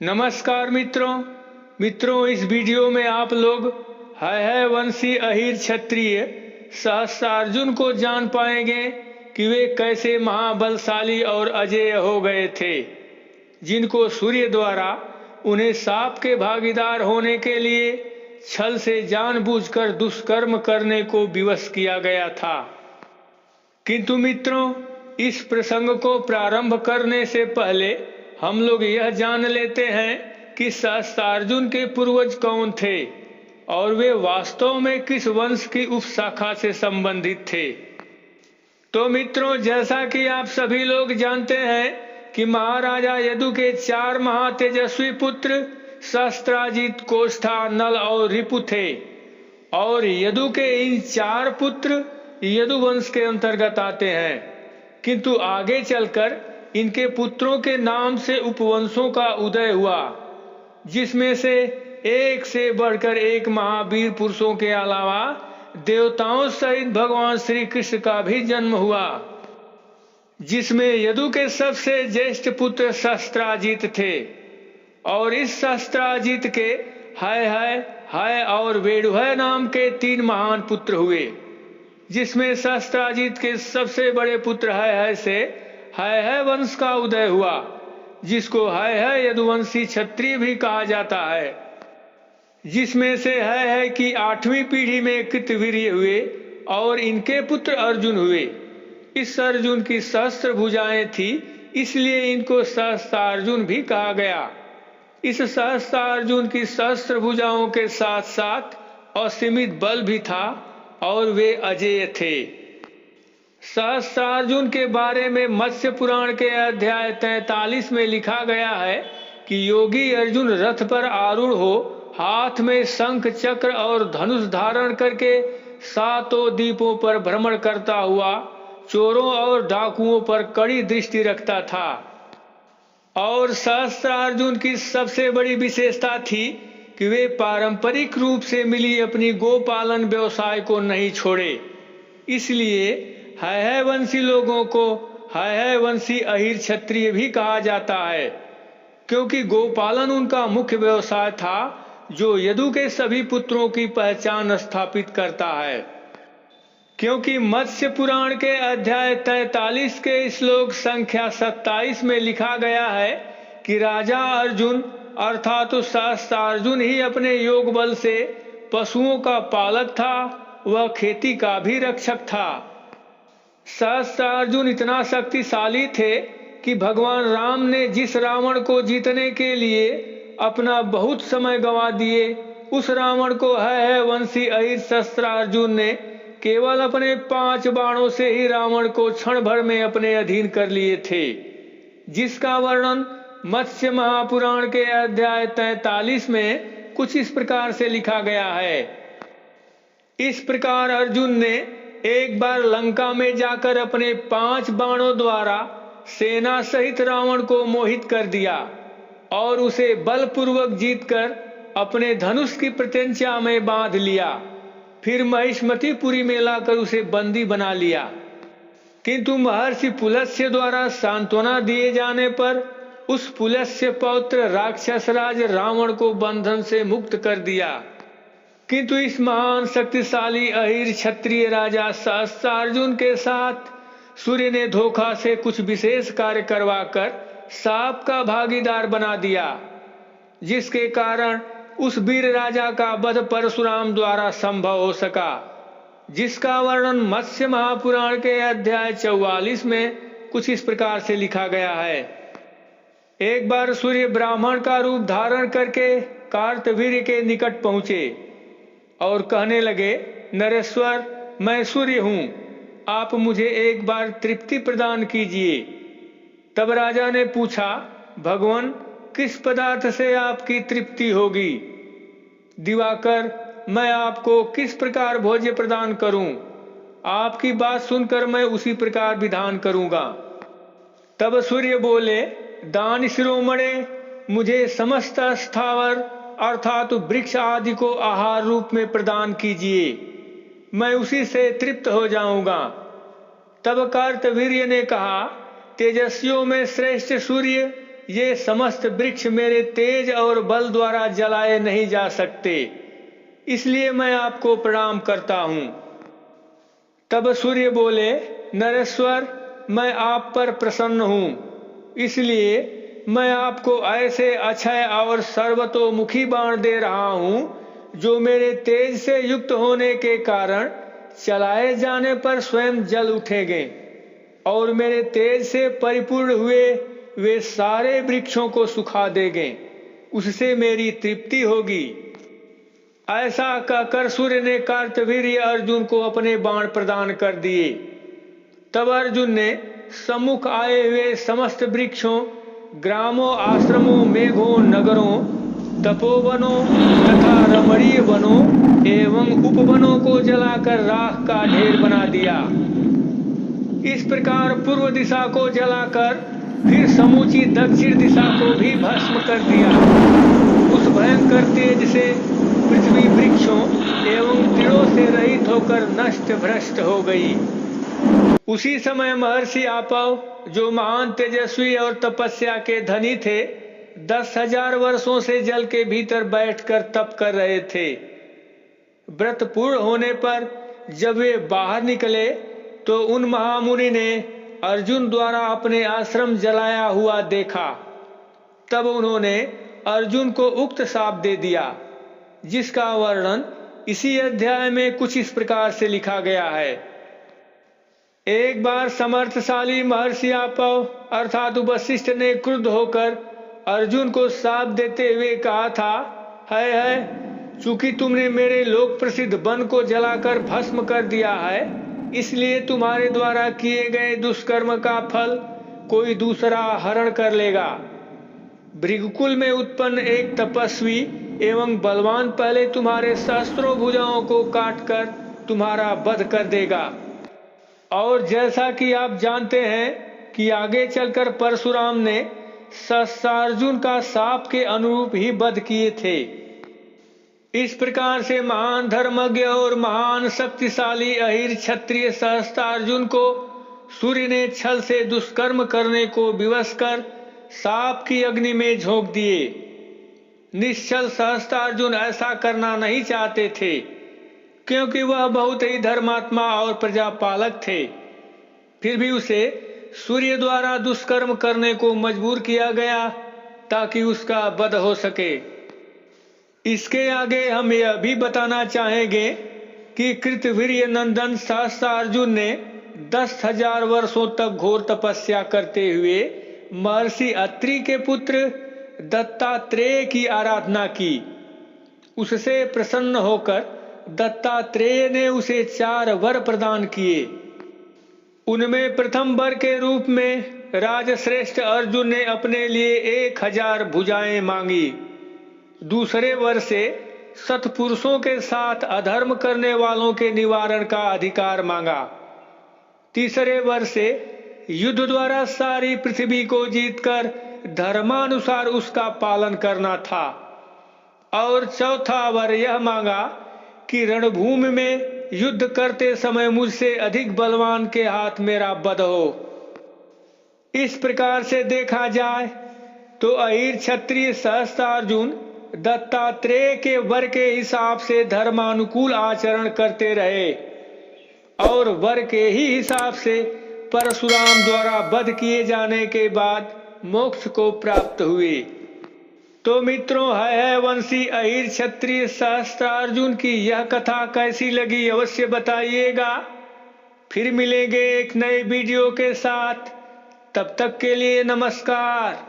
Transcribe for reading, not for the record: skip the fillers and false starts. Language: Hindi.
नमस्कार मित्रों इस वीडियो में आप लोग है वंशी अहिर क्षत्रिय सहस्त्रार्जुन को जान पाएंगे कि वे कैसे महाबलशाली और अजेय हो गए थे, जिनको सूर्य द्वारा उन्हें शाप के भागीदार होने के लिए छल से जानबूझकर दुष्कर्म करने को विवश किया गया था। किंतु मित्रों, इस प्रसंग को प्रारंभ करने से पहले हम लोग यह जान लेते हैं कि सहस्त्रार्जुन के पूर्वज कौन थे और वे वास्तव में किस वंश की उपशाखा से संबंधित थे। तो मित्रों, जैसा कि आप सभी लोग जानते हैं कि महाराजा यदु के 4 महातेजस्वी पुत्र सहस्त्राजित, कोष्ठा, नल और रिपु थे और यदु के इन 4 पुत्र यदु वंश के अंतर्गत आते हैं। किंतु आगे चलकर इनके पुत्रों के नाम से उपवंशों का उदय हुआ, जिसमें से एक से बढ़कर एक महावीर पुरुषों के अलावा देवताओं सहित भगवान श्री कृष्ण का भी जन्म हुआ, जिसमें यदु के सबसे ज्येष्ठ पुत्र सहस्त्राजित थे और इस सहस्त्राजित के हय और वेणुहय नाम के 3 महान पुत्र हुए, जिसमें सहस्त्राजित के सबसे बड़े पुत्र हय से हय वंश का उदय हुआ, जिसको हय यदुवंशी क्षत्रिय भी कहा जाता है, जिसमें से हय की 8वीं पीढ़ी में कृतवीर्य हुए और इनके पुत्र अर्जुन हुए। इस अर्जुन की सहस्त्र भुजाएं थी, इसलिए इनको सहस्त्रार्जुन भी कहा गया। इस सहस्त्रार्जुन की सहस्त्र भुजाओं के साथ साथ असीमित बल भी था और वे अजेय थे। सहस्त्रार्जुन के बारे में मत्स्य पुराण के अध्याय 43 में लिखा गया है कि योगी अर्जुन रथ पर आरूढ़ हो, हाथ में शंख, चक्र और धनुष धारण करके 7 द्वीपों पर भ्रमण करता हुआ चोरों और डाकुओं पर कड़ी दृष्टि रखता था। और सहस्त्रार्जुन की सबसे बड़ी विशेषता थी कि वे पारंपरिक रूप से मिली अपनी गोपालन व्यवसाय को नहीं छोड़े। इसलिए हय वंशी लोगों को हय वंशी अहिर क्षत्रिय भी कहा जाता है, क्योंकि गोपालन उनका मुख्य व्यवसाय था, जो यदु के सभी पुत्रों की पहचान स्थापित करता है। क्योंकि मत्स्य पुराण के अध्याय 43 के श्लोक संख्या 27 में लिखा गया है कि राजा अर्जुन अर्थात सहस्त्रार्जुन ही अपने योग बल से पशुओं का पालक था, वह खेती का भी रक्षक था। सहस्त्रार्जुन इतना शक्तिशाली थे कि भगवान राम ने जिस रावण को जीतने के लिए अपना बहुत समय गंवा दिए, उस रावण को हय वंशी अहिर सहस्त्रार्जुन ने केवल अपने 5 बाणों से ही रावण को क्षण भर में अपने अधीन कर लिए थे, जिसका वर्णन मत्स्य महापुराण के अध्याय 43 में कुछ इस प्रकार से लिखा गया है। इस प्रकार अर्जुन ने एक बार लंका में जाकर अपने 5 बाणों द्वारा सेना सहित रावण को मोहित कर दिया और उसे बलपूर्वक जीतकर अपने धनुष की प्रत्यंचा में बांध लिया। फिर महिष्मतीपुरी में लाकर उसे बंदी बना लिया। किंतु महर्षि पुलस्त्य द्वारा सांत्वना दिए जाने पर उस पुलस्त्य पौत्र राक्षसराज रावण को बंधन से मुक्त कर दिया। किंतु इस महान शक्तिशाली अहिर क्षत्रिय राजा सहस्त्रार्जुन के साथ सूर्य ने धोखा से कुछ विशेष कार्य करवाकर शाप का भागीदार बना दिया, जिसके कारण उस वीर राजा का वध परशुराम द्वारा संभव हो सका, जिसका वर्णन मत्स्य महापुराण के अध्याय 44 में कुछ इस प्रकार से लिखा गया है। एक बार सूर्य ब्राह्मण का रूप धारण करके कार्तवीर्य के निकट पहुंचे और कहने लगे, नरेश्वर, मैं सूर्य हूं, आप मुझे एक बार तृप्ति प्रदान कीजिए। तब राजा ने पूछा, भगवान, किस पदार्थ से आपकी तृप्ति होगी? दिवाकर, मैं आपको किस प्रकार भोज्य प्रदान करूं? आपकी बात सुनकर मैं उसी प्रकार विधान करूंगा। तब सूर्य बोले, दान शिरोमणे, मुझे समस्त स्थावर अर्थात वृक्ष आदि को आहार रूप में प्रदान कीजिए, मैं उसी से तृप्त हो जाऊंगा। तब कार्तवीर्य ने कहा, तेजस्वियों में श्रेष्ठ सूर्य, ये समस्त वृक्ष मेरे तेज और बल द्वारा जलाए नहीं जा सकते, इसलिए मैं आपको प्रणाम करता हूँ। तब सूर्य बोले, नरेश्वर, मैं आप पर प्रसन्न हूँ, इसलिए मैं आपको ऐसे अक्षय और सर्वतोमुखी बाण दे रहा हूँ जो मेरे तेज से युक्त होने के कारण चलाए जाने पर स्वयं जल उठेंगे और मेरे तेज से परिपूर्ण हुए वे सारे वृक्षों को सुखा देंगे। उससे मेरी तृप्ति होगी। ऐसा कहकर सूर्य ने कार्तवीर्य अर्जुन को अपने बाण प्रदान कर दिए। तब अर्जुन ने सम्मुख आए हुए समस्त वृक्षों, ग्रामों, आश्रमों, मेघों, नगरों, तपोवनों तथा रमणीय वनों एवं उपवनों को जलाकर राख का ढेर बना दिया। इस प्रकार पूर्व दिशा को जलाकर फिर समूची दक्षिण दिशा को भी भस्म कर दिया। उस भयंकर तेज से पृथ्वी वृक्षों एवं तीरों से रहित होकर नष्ट भ्रष्ट हो गई। उसी समय महर्षि आपव, जो महान तेजस्वी और तपस्या के धनी थे, 10,000 वर्षों से जल के भीतर बैठकर तप कर रहे थे। व्रत पूर्ण होने पर जब वे बाहर निकले तो उन महामुनि ने अर्जुन द्वारा अपने आश्रम जलाया हुआ देखा। तब उन्होंने अर्जुन को उक्त शाप दे दिया, जिसका वर्णन इसी अध्याय में कुछ इस प्रकार से लिखा गया है। एक बार समर्थशाली महर्षि आपव अर्थात वशिष्ठ ने क्रुद्ध होकर अर्जुन को शाप देते हुए कहा था, है चूंकि तुमने मेरे लोक प्रसिद्ध वन को जलाकर भस्म कर दिया है, इसलिए तुम्हारे द्वारा किए गए दुष्कर्म का फल कोई दूसरा हरण कर लेगा। भृगुकुल में उत्पन्न एक तपस्वी एवं बलवान पहले तुम्हारे सहस्त्रों भुजाओं को काटकर तुम्हारा वध कर देगा। और जैसा कि आप जानते हैं कि आगे चलकर परशुराम ने सहस्त्रार्जुन का शाप के अनुरूप ही वध किए थे। इस प्रकार से महान धर्मज्ञ और महान शक्तिशाली अहिर क्षत्रिय सहस्त्रार्जुन को सूर्य ने छल से दुष्कर्म करने को विवश कर शाप की अग्नि में झोंक दिए। निश्चल सहस्त्रार्जुन ऐसा करना नहीं चाहते थे, क्योंकि वह बहुत ही धर्मात्मा और प्रजापालक थे। फिर भी उसे सूर्य द्वारा दुष्कर्म करने को मजबूर किया गया ताकि उसका वध हो सके। इसके आगे हम यह भी बताना चाहेंगे कि कृतवीर्य नंदन सहस्त्रार्जुन ने 10,000 वर्षों तक घोर तपस्या करते हुए महर्षि अत्रि के पुत्र दत्तात्रेय की आराधना की। उससे प्रसन्न होकर दत्तात्रेय ने उसे 4 वर प्रदान किए। उनमें प्रथम वर के रूप में राजश्रेष्ठ अर्जुन ने अपने लिए 1000 भुजाएं मांगी। दूसरे वर से सत्पुरुषों के साथ अधर्म करने वालों के निवारण का अधिकार मांगा। तीसरे वर से युद्ध द्वारा सारी पृथ्वी को जीतकर धर्मानुसार उसका पालन करना था। और चौथा वर यह मांगा कि रणभूमि में युद्ध करते समय मुझसे अधिक बलवान के हाथ मेरा वध हो। इस प्रकार से देखा जाए तो अहिर क्षत्रिय सहस्त्रार्जुन दत्तात्रेय के वर के हिसाब से धर्मानुकूल आचरण करते रहे और वर के ही हिसाब से परशुराम द्वारा वध किए जाने के बाद मोक्ष को प्राप्त हुए। तो मित्रों, है वंशी अहिर क्षत्रिय सहस्त्रार्जुन की यह कथा कैसी लगी अवश्य बताइएगा। फिर मिलेंगे एक नए वीडियो के साथ। तब तक के लिए नमस्कार।